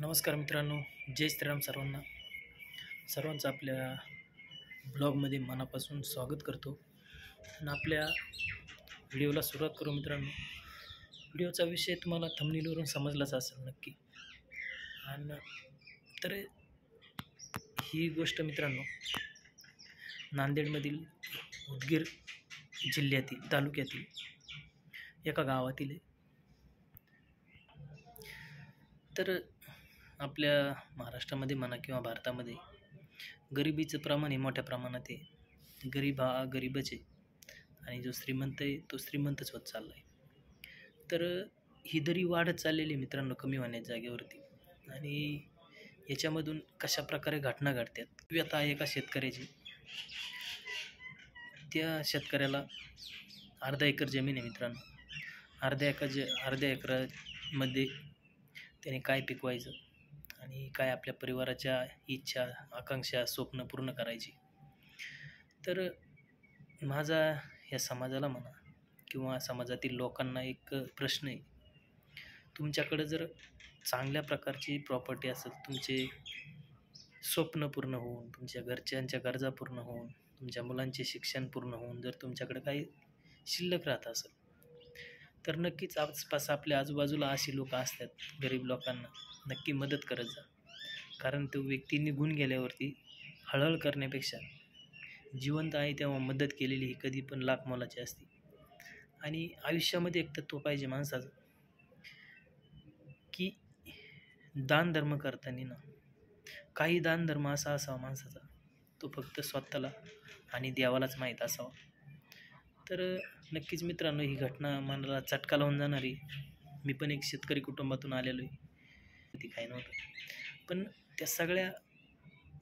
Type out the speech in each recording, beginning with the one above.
नमस्कार मित्रांनो, जय श्रीराम सर्वांचं आपल्या ब्लॉगमध्ये मनापासून स्वागत करतो. आणि आपल्या व्हिडिओला सुरुवात करू. मित्रांनो, व्हिडिओचा विषय तुम्हाला थंबनेलवरून समजलाच असेल नक्की. आणि तर ही गोष्ट मित्रांनो नांदेडमधील उदगीर जिल्ह्यातील तालुक्यातील एका गावातील आहे. तर आपल्या महाराष्ट्रामध्ये म्हणा किंवा भारतामध्ये गरिबीचं प्रमाण हे मोठ्या प्रमाणात आहे. गरीब हा गरीबच आहे आणि जो श्रीमंत आहे तो श्रीमंतच होत चालला आहे. तर ही दरी वाढत चाललेली मित्रांनो कमी होण्याच्या जागेवरती. आणि याच्यामधून कशा प्रकारे घटना घडतात. व्यथा आहे एका शेतकऱ्याची. त्या शेतकऱ्याला अर्धा एकर जमीन आहे मित्रांनो. अर्ध्या एकरामध्ये त्याने काय पिकवायचं आणि काय आपल्या परिवाराच्या इच्छा आकांक्षा स्वप्न पूर्ण करायची. तर माझा या समाजाला म्हणा किंवा समाजातील लोकांना एक प्रश्न आहे. तुमच्याकडे जर चांगल्या प्रकारची प्रॉपर्टी असेल, तुमचे स्वप्न पूर्ण होऊन, तुमच्या घरच्यांच्या गरजा पूर्ण होऊन, तुमच्या मुलांचे शिक्षण पूर्ण होऊन जर तुमच्याकडे काही शिल्लक राहत असेल तर नक्कीच आसपास आपल्या आजूबाजूला अशी लोक असतात, गरीब लोकांना नक्की मदत करत जा. कारण तो व्यक्ती निघून गेल्यावरती हळहळ करण्यापेक्षा जिवंत आहे तेव्हा मदत केलेली ही कधी पण लाख मोलाची असते. आणि आयुष्यामध्ये एक तत्त्व पाहिजे माणसाचं की दान धर्म करताना ना काही दान धर्म असा असावा माणसाचा, तो फक्त स्वतःला आणि देवालाच माहीत असावा. तर नक्कीच मित्रांनो ही घटना मनाला चटका लावून जाणारी. मी पण एक शेतकरी कुटुंबातून आलेलो आहे. ती काही नव्हतं, पण त्या सगळ्या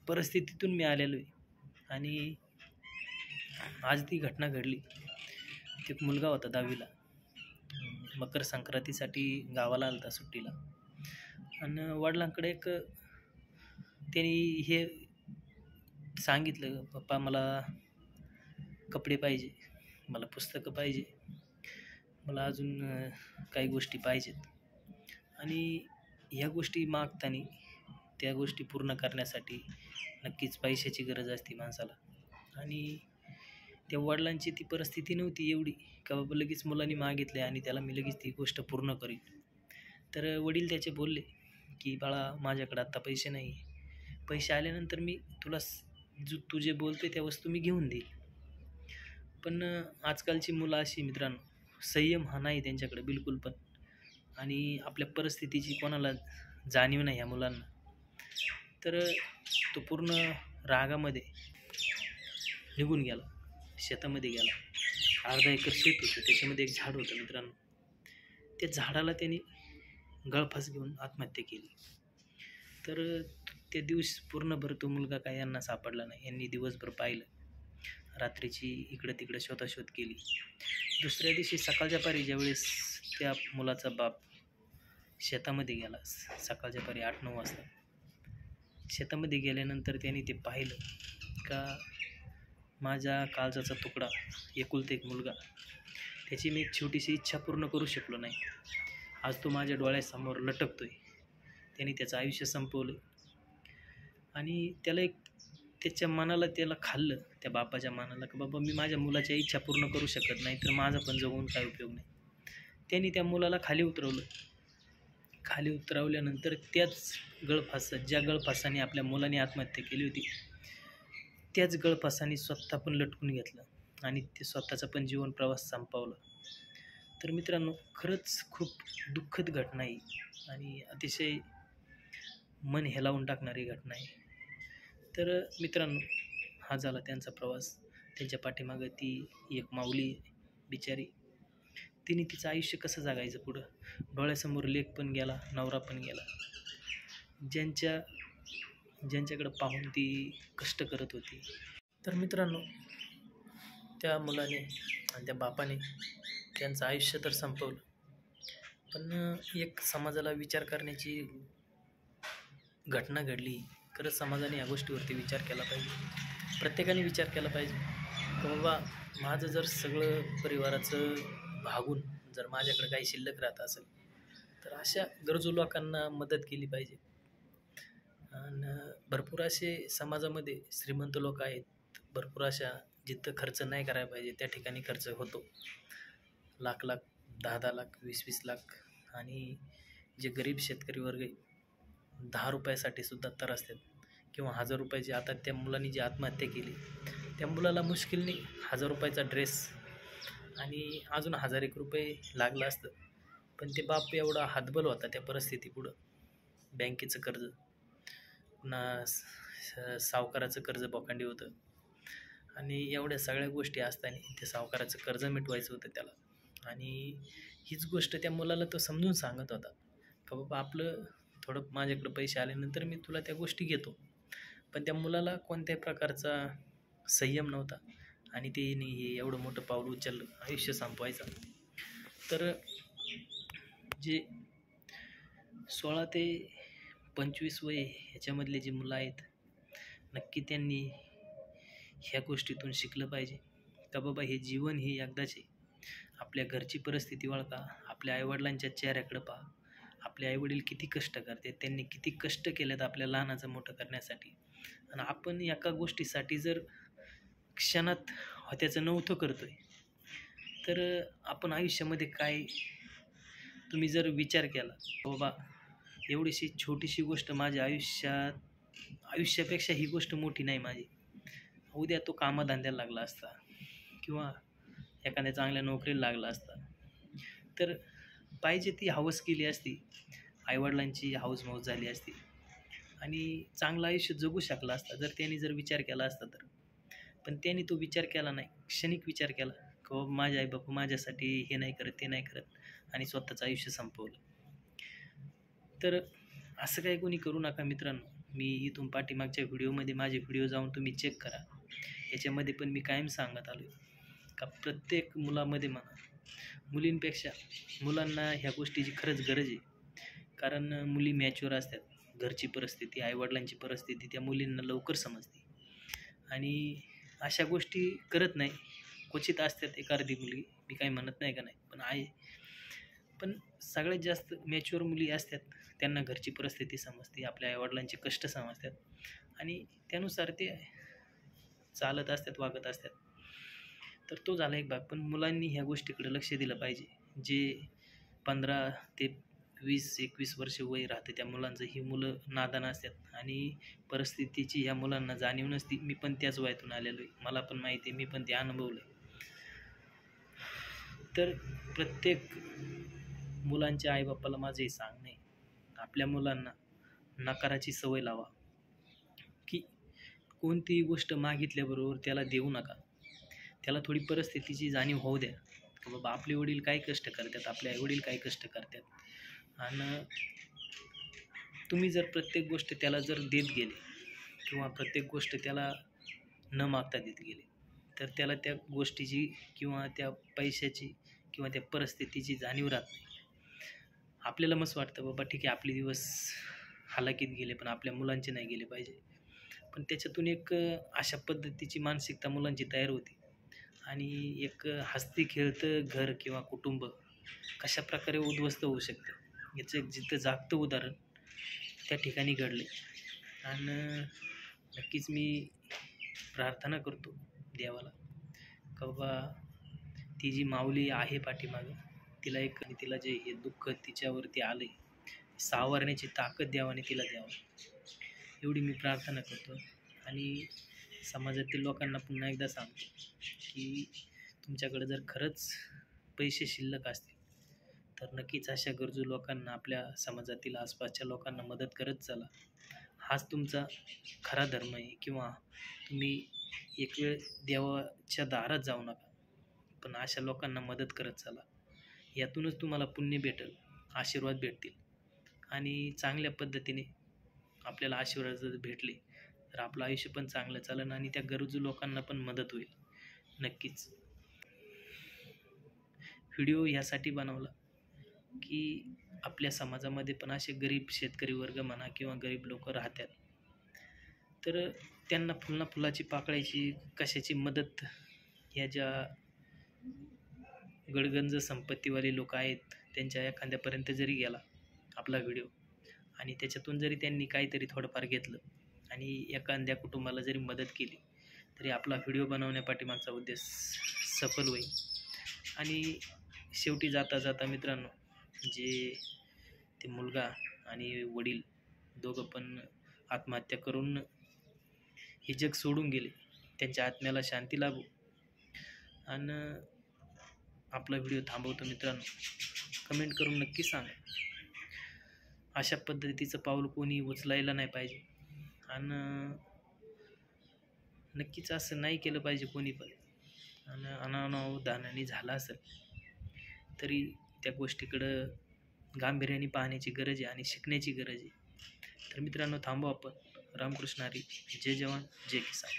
परिस्थितीतून मी आलेलो आहे. आणि आज ती घटना घडली. एक मुलगा होता 10वीला, मकर संक्रांतीसाठी गावाला आला होता सुट्टीला. आणि वडिलांकडे त्यांनी हे सांगितलं, पप्पा मला कपडे पाहिजे, मला पुस्तकं पाहिजे, मला अजून काही गोष्टी पाहिजेत. आणि ह्या गोष्टी मागताना त्या गोष्टी पूर्ण करण्यासाठी नक्कीच पैशाची गरज असते माणसाला. आणि त्या वडिलांची ती परिस्थिती नव्हती एवढी का बाबा लगेच मुलांनी मागितले आणि त्याला मी लगेच ती गोष्ट पूर्ण करीन. तर वडील त्याचे बोलले की बाळा माझ्याकडे आत्ता पैसे नाही, पैसे आल्यानंतर मी तुला तू जे बोलते त्या वस्तू मी घेऊन देईल. पण आजकालची मुलं अशी मित्रांनो, संयम हा नाही त्यांच्याकडे बिलकुल पण. आणि आपल्या परिस्थितीची कोणाला जाणीव नाही ह्या मुलांना. तर तो पूर्ण रागामध्ये निघून गेला, शेतामध्ये गेला. अर्धा एकर शेत होतं, त्याच्यामध्ये एक झाड होतं मित्रांनो. त्या झाडाला त्यांनी गळफास घेऊन आत्महत्या केली. तर त्या दिवस पूर्णभर तो मुलगा काय यांना सापडला नाही. यांनी दिवसभर पाहिलं, रात्रीची इकडं तिकडं शोधाशोध केली. दुसऱ्या दिवशी सकाळच्या पारी ज्यावेळेस त्या मुलाचा बाप शेतामध्ये गेला, सकाळच्या पारी 8-9 वाजता शेतामध्ये गेल्यानंतर त्यांनी ते पाहिलं का माझ्या काळजाचा तुकडा, एकुलता एक मुलगा, त्याची मी एक छोटीशी इच्छा पूर्ण करू शकलो नाही. आज तो माझ्या डोळ्यासमोर लटकतोय. त्यांनी त्याचं आयुष्य संपवलं. आणि त्याच्या मनाला त्याला खाल्लं, त्या बापाच्या मनाला, की बाबा मी माझ्या मुलाच्या इच्छा पूर्ण करू शकत नाही तर माझा पण जगून काय उपयोग नाही. त्यांनी त्या मुलाला खाली उतरवलं. खाली उतरवल्यानंतर त्याच ज्या गळफासाने आपल्या मुलाने आत्महत्या केली होती त्याच गळफासाने स्वतः पण लटकून घेतलं आणि ते स्वतःचा पण जीवन प्रवास संपवला. तर मित्रांनो खरंच खूप दुःखद घटना आहे आणि अतिशय मन हेलावून टाकणारी घटना आहे. तर मित्रांनो हा झाला त्यांचा प्रवास. त्यांच्या पाठीमागं ती एक माऊली बिचारी, तिने तिचं आयुष्य कसं जगायचं पुढं. डोळ्यासमोर लेक पण गेला, नवरा पण गेला. ज्यांच्याकडं पाहून ती कष्ट करत होती. तर मित्रांनो त्या मुलाने आणि त्या बापाने त्यांचं आयुष्य तर संपवलं, पण एक समाजाला विचार करण्याची घटना घडली. खरंच समाजाने या गोष्टीवरती विचार केला पाहिजे. प्रत्येकाने विचार केला पाहिजे की बाबा माझं जर सगळं परिवाराचं भागून जर माझ्याकडे काही शिल्लक राहत असेल तर अशा गरजू लोकांना मदत केली पाहिजे. आणि भरपूर असे समाजामध्ये श्रीमंत लोक आहेत, भरपूर अशा जिथं खर्च नाही करायला पाहिजे त्या ठिकाणी खर्च होतो. लाख लाख, 10-10 लाख, 20-20 लाख. आणि जे गरीब शेतकरी वर्ग आहे, 10 रुपयासाठी सुद्धा त्रसतात. किंवा 1000 रुपयाची, आता त्या मुलांनी जी आत्महत्या केली त्या मुलाला मुश्किलने 1000 रुपयाचा ड्रेस आणि अजून 1001 रुपये लागलं असतं, पण ते बाप एवढा हातबल होता त्या परिस्थितीपुढं. बँकेचं कर्ज, पुन्हा सावकाराचं कर्ज बोकांडी होतं, आणि एवढ्या सगळ्या गोष्टी असताना ते सावकाराचं कर्ज मिटवायचं होतं त्याला. आणि हीच गोष्ट त्या मुलाला तो समजून सांगत होता का बाबा आपलं थोडं माझ्याकडे पैसे आल्यानंतर मी तुला त्या गोष्टी घेतो. पण त्या मुलाला कोणत्याही प्रकारचा संयम नव्हता आणि ते हे एवढं मोठं पाऊल उचललं आयुष्य संपवायचं. तर जे 16 ते 25 वय ह्याच्यामधले जे मुलं आहेत, नक्की त्यांनी ह्या गोष्टीतून शिकलं पाहिजे का बाबा हे जीवन हे एकदाच आहे. आपल्या घरची परिस्थिती ओळखा, आपल्या आईवडिलांच्या चेहऱ्याकडे पहा, आपले आईवडील किती कष्ट करते, त्यांनी किती कष्ट केलेत आपल्या लहानाचं मोठं करण्यासाठी. आणि आपण एका गोष्टीसाठी जर क्षणात त्याचं नव्हतं करतोय, तर आपण आयुष्यामध्ये काय, तुम्ही जर विचार केला बाबा एवढीशी छोटीशी गोष्ट माझ्या आयुष्यापेक्षा ही गोष्ट मोठी नाही माझी, उद्या तो कामधंद्याला लागला असता किंवा एखाद्या चांगल्या नोकरीला लागला असता, तर पाहिजे ती हवस केली असती, आईवडिलांची हौसमौज झाली असती आणि चांगलं आयुष्य जगू शकला असता जर त्यांनी जर विचार केला असता तर. पण त्यांनी तो विचार केला नाही, क्षणिक विचार केला की बाबा माझे आई बापा माझ्यासाठी हे नाही करत ते नाही करत, आणि स्वतःचं आयुष्य संपवलं. तर असं काही कोणी करू नका मित्रांनो. मी इथून पाठीमागच्या व्हिडिओमध्ये माझे व्हिडिओ जाऊन तुम्ही चेक करा, याच्यामध्ये पण मी कायम सांगत आलो का प्रत्येक मुलामध्ये म्हणा, मुलींपेक्षा मुलांना ह्या गोष्टीची खरंच गरज आहे. कारण मुली मॅच्युअर असतात, घरची परिस्थिती, आईवडिलांची परिस्थिती त्या मुलींना लवकर समजते आणि अशा गोष्टी करत नाही. क्वचित असतात एखादी मुलगी, मी काही म्हणत नाही का नाही, पण आहे. पण सगळ्यात जास्त मॅच्युअर मुली असतात, त्यांना घरची परिस्थिती समजते, आपल्या आईवडिलांचे कष्ट समजतात आणि त्यानुसार ते चालत असतात, वागत असतात. तर तो झाला एक भाग. पण मुलांनी ह्या गोष्टीकडे लक्ष दिलं पाहिजे. जे 15 ते 20-21 वर्ष वय राहते त्या मुलांचं, ही मुलं नादान असतात आणि परिस्थितीची ह्या मुलांना जाणीव नसती. मी पण त्याच वयातून आलेलो आहे, मला पण माहिती आहे, मी पण ते अनुभवलं आहे. तर प्रत्येक मुलांच्या आईबापाला माझं हे सांगणं आहे, आपल्या मुलांना नकाराची सवय लावा, की कोणतीही गोष्ट मागितल्याबरोबर त्याला देऊ नका. त्याला थोडी परिस्थितीची जाणीव होऊ द्या की बाबा आपले वडील काय कष्ट करतात, आपले आईवडील काय कष्ट करतात. आणि तुम्ही जर प्रत्येक गोष्ट त्याला जर देत गेले किंवा प्रत्येक गोष्ट त्याला न मागता देत गेले, तर त्याला त्या गोष्टीची किंवा त्या पैशाची किंवा त्या परिस्थितीची जाणीव राहत नाही. आपल्याला मस्त वाटतं बाबा ठीक आहे आपले दिवस हालाकीत गेले, पण आपल्या मुलांचे नाही गेले पाहिजे. पण त्याच्यातून एक अशा पद्धतीची मानसिकता मुलांची तयार होती आणि एक हसती खेळतं घर किंवा कुटुंब कशा प्रकारे उद्ध्वस्त होऊ शकतं याचं एक जिथं जागतं उदाहरण त्या ठिकाणी घडले. आणि नक्कीच मी प्रार्थना करतो देवाला का बाबा ती जी माऊली आहे पाठीमागं, तिला एक, तिला जे हे दुःख तिच्यावरती आलं आहे सावरण्याची ताकद द्यावाने तिला द्यावं, एवढी मी प्रार्थना करतो. आणि समाजातील लोकांना पुन्हा एकदा सांगतो की तुमच्याकडे जर खरंच पैसे शिल्लक असतील तर नक्कीच अशा गरजू लोकांना, आपल्या समाजातील आसपासच्या लोकांना मदत करत चला. हाच तुमचा खरा धर्म आहे. किंवा तुम्ही एक वेळ देवाच्या दारात जाऊ नका, पण अशा लोकांना मदत करत चला. यातूनच तुम्हाला पुण्य भेटेल, आशीर्वाद भेटतील आणि चांगल्या पद्धतीने आपल्याला आशीर्वाद जर भेटले तर आपलं आयुष्य पण चांगलं चालेल आणि त्या गरजू लोकांना पण मदत होईल. नक्कीच व्हिडिओ यासाठी बनवला की आपल्या समाजामध्ये पण असे गरीब शेतकरी वर्ग म्हणा किंवा गरीब लोक राहतात, तर त्यांना फुलाची पाकळ्याची कशाची मदत, ह्या ज्या गडगंज संपत्तीवाले लोक आहेत त्यांच्या एखाद्यापर्यंत जरी गेला आपला व्हिडिओ आणि त्याच्यातून जरी त्यांनी काहीतरी थोडंफार घेतलं आणि एखाद्या कुटुंबाला जरी मदत केली तरी आपला व्हिडिओ बनवण्यापाठीमागचा उद्देश सफल होईल. आणि शेवटी जाता जाता मित्रांनो, जे ते मुलगा आणि वडील दोघं पण आत्महत्या करून हे जग सोडून गेले, त्यांच्या आत्म्याला शांती लाभो. आणि आपला व्हिडिओ थांबवतो मित्रांनो, कमेंट करून नक्की सांगा. अशा पद्धतीचं पाऊल कोणी उचलायला नाही पाहिजे आणि नक्कीच असं नाही केलं पाहिजे कोणी पण. आणि अनावधानाने झालं असेल तरी त्या गोष्टीकडं गांभीर्याने पाहण्याची गरज आहे आणि शिकण्याची गरज आहे. तर मित्रांनो, थांबू आपण. रामकृष्ण हरी. जय जवान जय किसान.